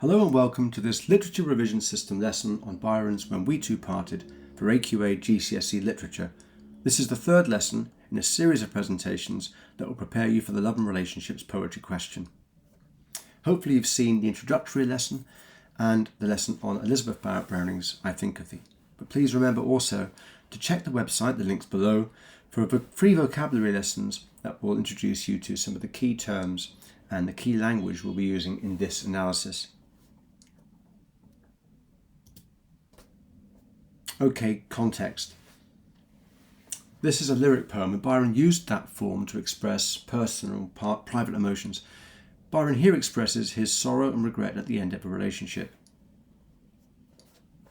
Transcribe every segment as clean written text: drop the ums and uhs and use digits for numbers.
Hello and welcome to this literature revision system lesson on Byron's When We Two Parted for AQA GCSE Literature. This is the third lesson in a series of presentations that will prepare you for the love and relationships poetry question. Hopefully you've seen the introductory lesson and the lesson on Elizabeth Barrett Browning's I Think of Thee. But please remember also to check the website, the links below, for free vocabulary lessons that will introduce you to some of the key terms and the key language we'll be using in this analysis. Okay, context. This is a lyric poem, and Byron used that form to express personal, private emotions. Byron here expresses his sorrow and regret at the end of a relationship.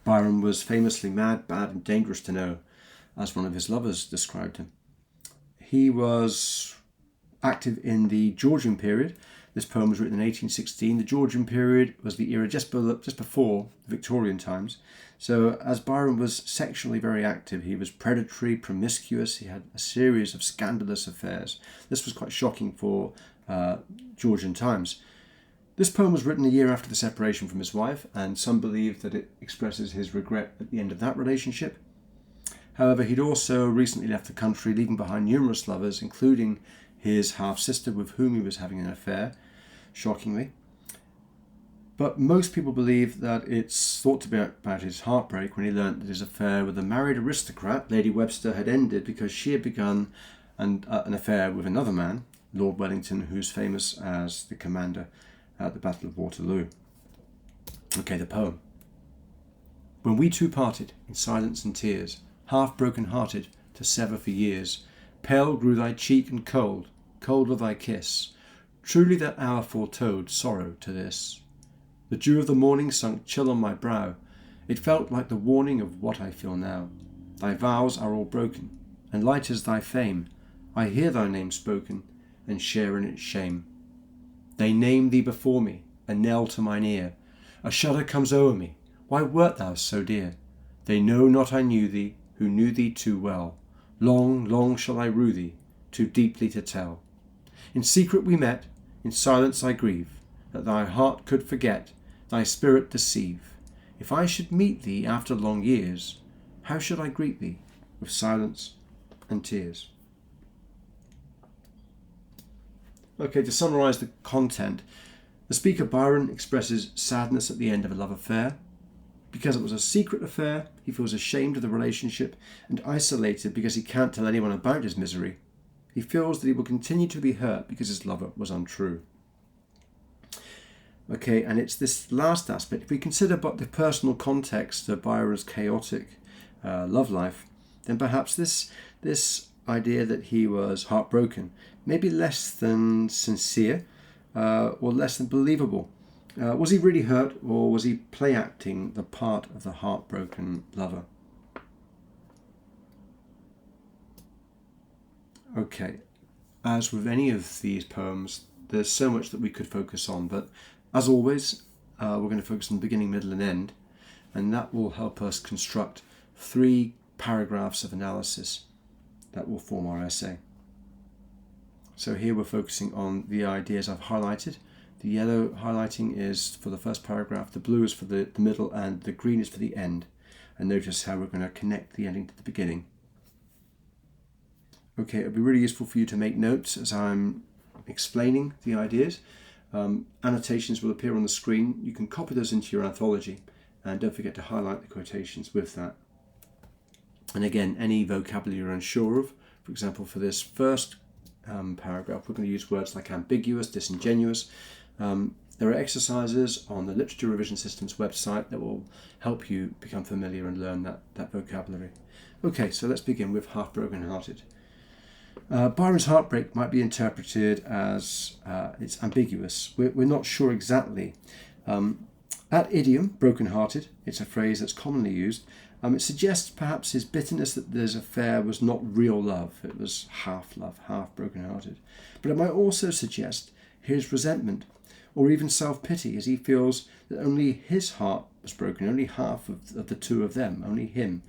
Byron was famously mad, bad, and dangerous to know, as one of his lovers described him. He was active in the Georgian period. This poem was written in 1816. The Georgian period was the era just before the Victorian times. So as Byron was sexually very active, he was predatory, promiscuous, he had a series of scandalous affairs. This was quite shocking for Georgian times. This poem was written a year after the separation from his wife, and some believe that it expresses his regret at the end of that relationship. However, he'd also recently left the country, leaving behind numerous lovers, including his half-sister with whom he was having an affair, shockingly. But most people believe that it's thought to be about his heartbreak when he learnt that his affair with a married aristocrat, Lady Webster, had ended because she had begun an affair with another man, Lord Wellington, who's famous as the commander at the Battle of Waterloo. Okay, the poem. When we two parted in silence and tears, half broken-hearted to sever for years, pale grew thy cheek and colder thy kiss. Truly that hour foretold sorrow to this. The dew of the morning sunk chill on my brow. It felt like the warning of what I feel now. Thy vows are all broken, and light as thy fame, I hear thy name spoken, and share in its shame. They name thee before me, a knell to mine ear. A shudder comes o'er me. Why wert thou so dear? They know not I knew thee, who knew thee too well. Long, long shall I rue thee, too deeply to tell. In secret we met, in silence I grieve, that thy heart could forget, thy spirit deceive. If I should meet thee after long years, how should I greet thee? With silence and tears. Okay, to summarise the content, the speaker Byron expresses sadness at the end of a love affair. Because it was a secret affair, he feels ashamed of the relationship and isolated because he can't tell anyone about his misery. He feels that he will continue to be hurt because his lover was untrue. Okay, and it's this last aspect. If we consider but the personal context of Byron's chaotic love life, then perhaps this idea that he was heartbroken may be less than sincere or less than believable. Was he really hurt, or was he play acting the part of the heartbroken lover? Okay, as with any of these poems, there's so much that we could focus on, but as always, we're going to focus on the beginning, middle and end, and that will help us construct 3 paragraphs of analysis that will form our essay. So here we're focusing on the ideas I've highlighted. The yellow highlighting is for the first paragraph, the blue is for the middle, and the green is for the end. And notice how we're going to connect the ending to the beginning. Okay, it'll be really useful for you to make notes as I'm explaining the ideas. Annotations will appear on the screen. You can copy those into your anthology, and don't forget to highlight the quotations with that. And again, any vocabulary you're unsure of, for example, for this first paragraph, we're going to use words like ambiguous, disingenuous. There are exercises on the Literature Revision System's website that will help you become familiar and learn that vocabulary. Okay, so let's begin with half broken-hearted. Byron's heartbreak might be interpreted as it's ambiguous. We're not sure exactly. That idiom, broken-hearted, it's a phrase that's commonly used. It suggests perhaps his bitterness that this affair was not real love. It was half love, half broken-hearted. But it might also suggest his resentment or even self-pity, as he feels that only his heart was broken, only half of the two of them, only him,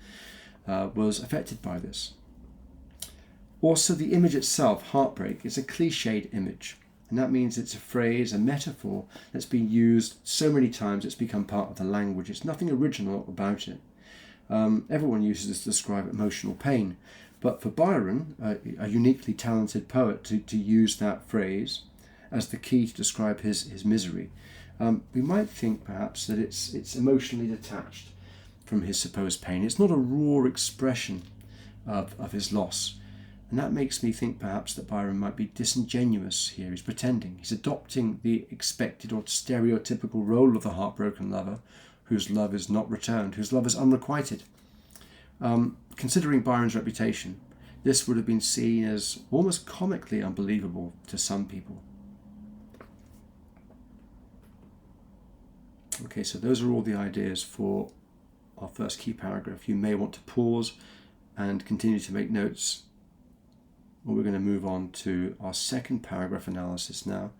was affected by this. Also, the image itself, heartbreak, is a cliched image. And that means it's a phrase, a metaphor that's been used so many times it's become part of the language. It's nothing original about it. Everyone uses this to describe emotional pain. But for Byron, a uniquely talented poet, to use that phrase as the key to describe his misery, we might think perhaps that it's emotionally detached from his supposed pain. It's not a raw expression of his loss. And that makes me think perhaps that Byron might be disingenuous here. He's pretending. He's adopting the expected or stereotypical role of the heartbroken lover whose love is not returned, whose love is unrequited. Considering Byron's reputation, this would have been seen as almost comically unbelievable to some people. Okay, so those are all the ideas for our first key paragraph. You may want to pause and continue to make notes. Well, we're going to move on to our second paragraph analysis now,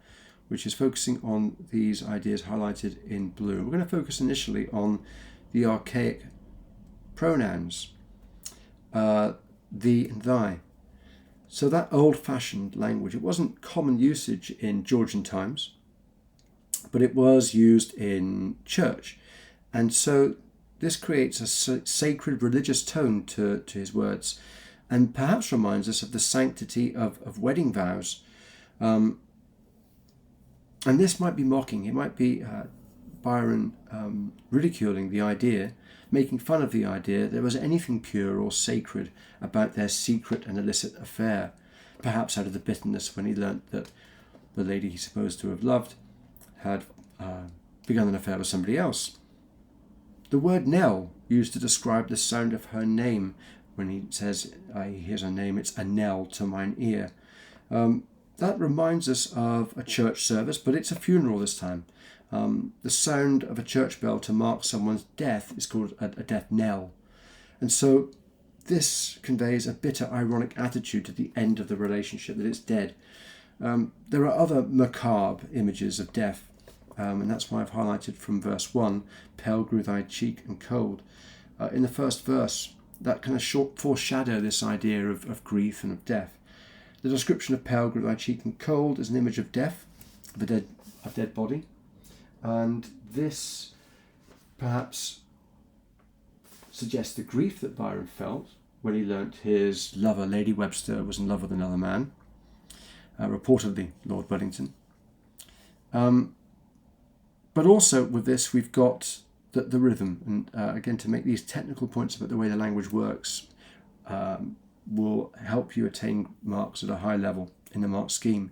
which is focusing on these ideas highlighted in blue. We're going to focus initially on the archaic pronouns, thee and thy. So that old-fashioned language, it wasn't common usage in Georgian times, but it was used in church. And so this creates a sacred religious tone to his words, and perhaps reminds us of the sanctity of wedding vows. And this might be mocking. It might be Byron ridiculing the idea, making fun of the idea that there was anything pure or sacred about their secret and illicit affair, perhaps out of the bitterness when he learnt that the lady he's supposed to have loved had begun an affair with somebody else. The word knell, used to describe the sound of her name, when he says he hears her name, it's a knell to mine ear. That reminds us of a church service, but it's a funeral this time. The sound of a church bell to mark someone's death is called a death knell. And so this conveys a bitter, ironic attitude to the end of the relationship, that it's dead. There are other macabre images of death, and that's why I've highlighted from verse 1, pale grew thy cheek and cold. In the first verse, that kind of foreshadow this idea of grief and of death. The description of pale grew thy cheek and cold is an image of death, of a dead body. And this perhaps suggests the grief that Byron felt when he learnt his lover, Lady Webster, was in love with another man, reportedly Lord Wellington. But also with this, we've got the rhythm. And again, to make these technical points about the way the language works will help you attain marks at a high level in the mark scheme.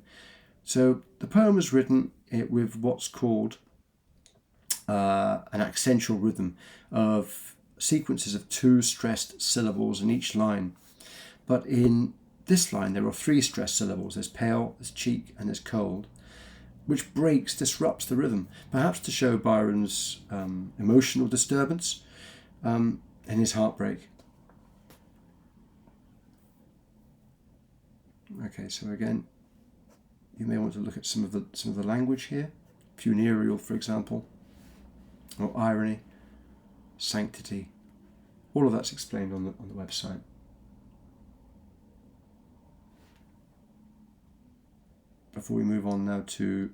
So the poem was written with what's called an accentual rhythm of sequences of 2 stressed syllables in each line. But in this line, there are 3 stressed syllables. There's pale, there's cheek, and there's cold, which disrupts the rhythm, perhaps to show Byron's emotional disturbance and his heartbreak. Okay, so again, you may want to look at some of the language here. Funereal, for example, or irony, sanctity. All of that's explained on the website. Before we move on now to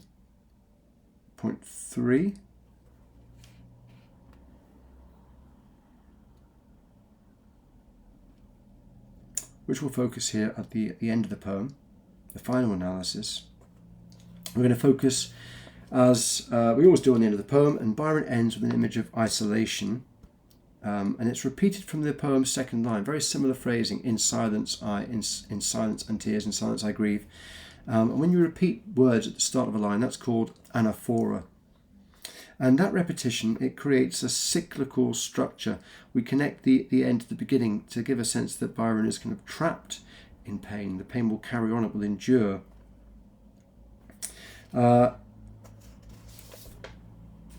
point 3. Which will focus here at the end of the poem, the final analysis. We're going to focus, as we always do on the end of the poem, and Byron ends with an image of isolation, and it's repeated from the poem's second line. Very similar phrasing: in silence in silence and tears, in silence I grieve. And when you repeat words at the start of a line, that's called anaphora. And that repetition, it creates a cyclical structure. We connect the end to the beginning to give a sense that Byron is kind of trapped in pain. The pain will carry on, it will endure.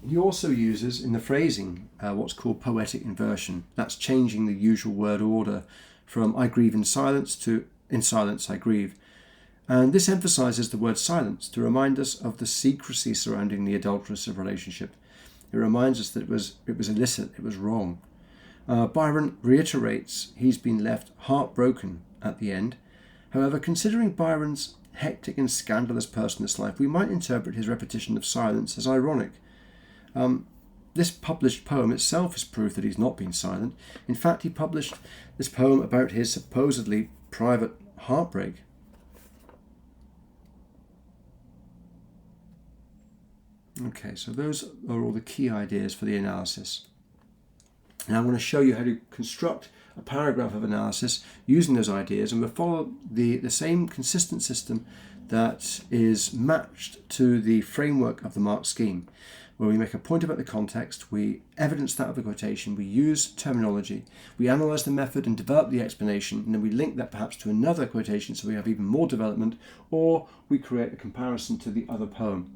He also uses in the phrasing what's called poetic inversion. That's changing the usual word order from I grieve in silence to in silence I grieve. And this emphasizes the word silence to remind us of the secrecy surrounding the adulterous relationship. It reminds us that it was illicit, it was wrong. Byron reiterates he's been left heartbroken at the end. However, considering Byron's hectic and scandalous person in his life, we might interpret his repetition of silence as ironic. This published poem itself is proof that he's not been silent. In fact, he published this poem about his supposedly private heartbreak. Okay, so those are all the key ideas for the analysis. Now I'm going to show you how to construct a paragraph of analysis using those ideas, and we'll follow the same consistent system that is matched to the framework of the mark scheme, where we make a point about the context, we evidence that of the quotation, we use terminology, we analyse the method and develop the explanation, and then we link that perhaps to another quotation so we have even more development, or we create a comparison to the other poem.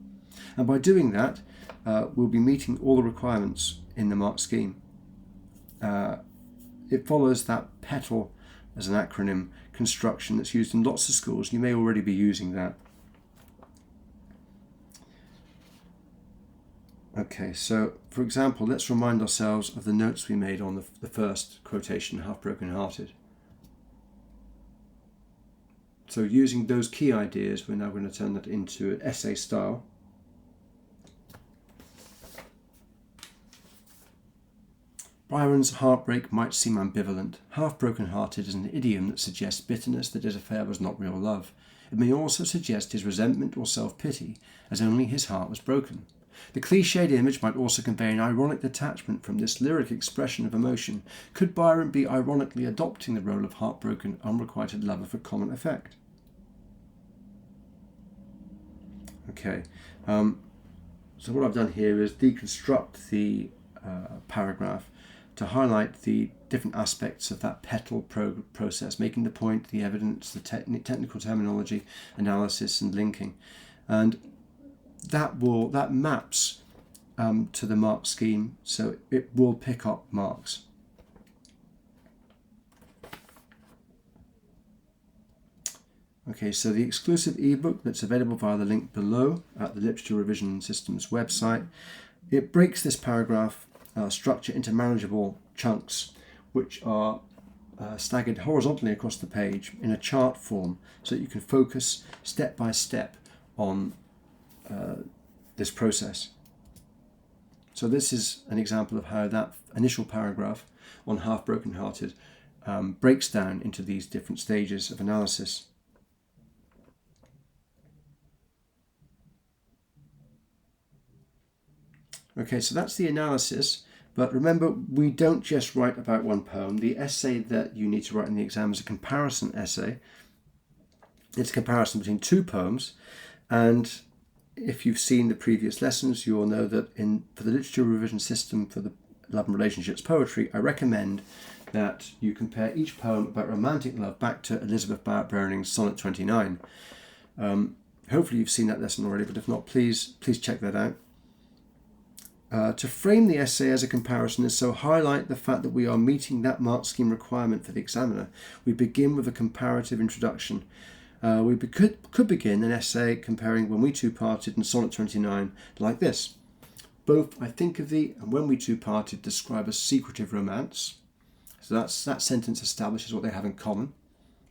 And by doing that, we'll be meeting all the requirements in the mark scheme. It follows that PETAL as an acronym construction that's used in lots of schools. You may already be using that. Okay, so for example, let's remind ourselves of the notes we made on the first quotation, half broken hearted. So using those key ideas, we're now going to turn that into an essay style. Byron's heartbreak might seem ambivalent. Half-broken-hearted is an idiom that suggests bitterness that his affair was not real love. It may also suggest his resentment or self-pity, as only his heart was broken. The cliched image might also convey an ironic detachment from this lyric expression of emotion. Could Byron be ironically adopting the role of heartbroken, unrequited lover for common effect? Okay, so what I've done here is deconstruct the paragraph to highlight the different aspects of that PETAL process, making the point, the evidence, the technical terminology, analysis and linking. And that maps to the mark scheme, so it will pick up marks. Okay, so the exclusive ebook that's available via the link below at the Literature Revision Systems website, it breaks this paragraph structure into manageable chunks, which are staggered horizontally across the page in a chart form, so that you can focus step by step on this process. So this is an example of how that initial paragraph on Half Broken Hearted breaks down into these different stages of analysis. Okay, so that's the analysis, but remember, we don't just write about one poem. The essay that you need to write in the exam is a comparison essay. It's a comparison between two poems, and if you've seen the previous lessons, you will know that for the literature revision system for the love and relationships poetry, I recommend that you compare each poem about romantic love back to Elizabeth Barrett Browning's Sonnet 29. Hopefully you've seen that lesson already, but if not, please check that out. To frame the essay as a comparison is so highlight the fact that we are meeting that mark scheme requirement for the examiner. We begin with a comparative introduction. We could begin an essay comparing When We Two Parted and Sonnet 29 like this. Both I Think of Thee and When We Two Parted describe a secretive romance. So that sentence establishes what they have in common.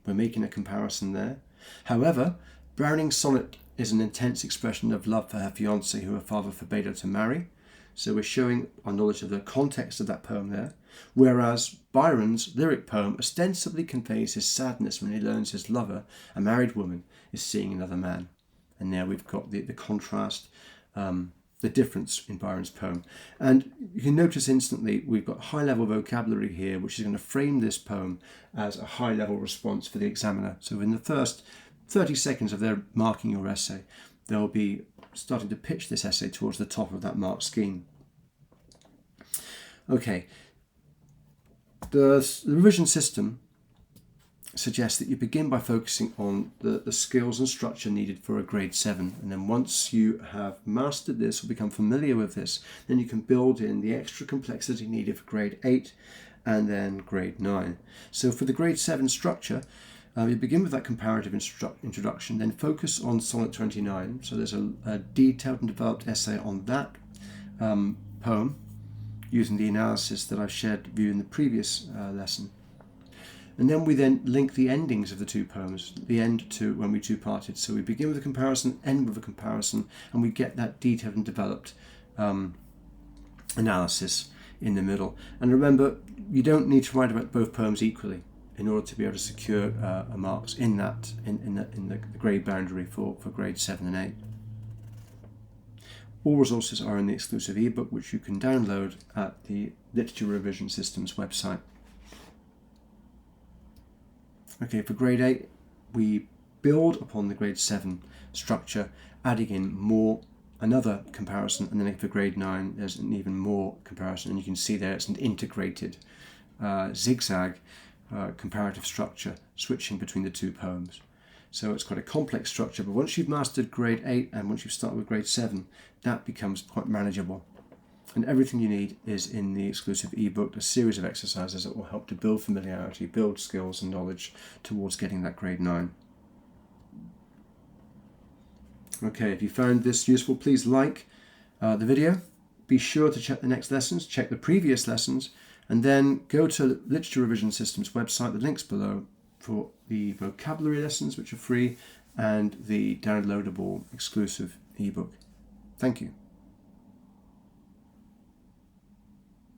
We're making a comparison there. However, Browning's sonnet is an intense expression of love for her fiancé who her father forbade her to marry. So we're showing our knowledge of the context of that poem there. Whereas Byron's lyric poem ostensibly conveys his sadness when he learns his lover, a married woman, is seeing another man. And there we've got the contrast, the difference in Byron's poem. And you can notice instantly we've got high-level vocabulary here, which is going to frame this poem as a high-level response for the examiner. So in the first 30 seconds of their marking your essay, they'll be starting to pitch this essay towards the top of that mark scheme. Okay, the revision system suggests that you begin by focusing on the skills and structure needed for a grade 7, and then once you have mastered this or become familiar with this, then you can build in the extra complexity needed for grade 8 and then grade 9. So for the grade 7 structure, you begin with that comparative introduction, then focus on Sonnet 29. So there's a detailed and developed essay on that poem using the analysis that I've shared with you in the previous lesson. And then we link the endings of the two poems, the end to When We Two Parted. So we begin with a comparison, end with a comparison, and we get that detailed and developed analysis in the middle. And remember, you don't need to write about both poems equally in order to be able to secure marks in the grade boundary for grades 7 and 8. All resources are in the exclusive ebook, which you can download at the Literature Revision Systems website. Okay, for grade 8, we build upon the grade 7 structure, adding in another comparison, and then for grade 9 there's an even more comparison, and you can see there it's an integrated zigzag comparative structure switching between the two poems. So it's quite a complex structure, but once you've mastered grade 8 and once you've started with grade 7, that becomes quite manageable. And everything you need is in the exclusive ebook, a series of exercises that will help to build familiarity, build skills and knowledge towards getting that grade 9. Okay, if you found this useful, please like the video. Be sure to check the next lessons, check the previous lessons, and then go to Literature Revision Systems website, the links below, for the vocabulary lessons, which are free, and the downloadable exclusive ebook. Thank you.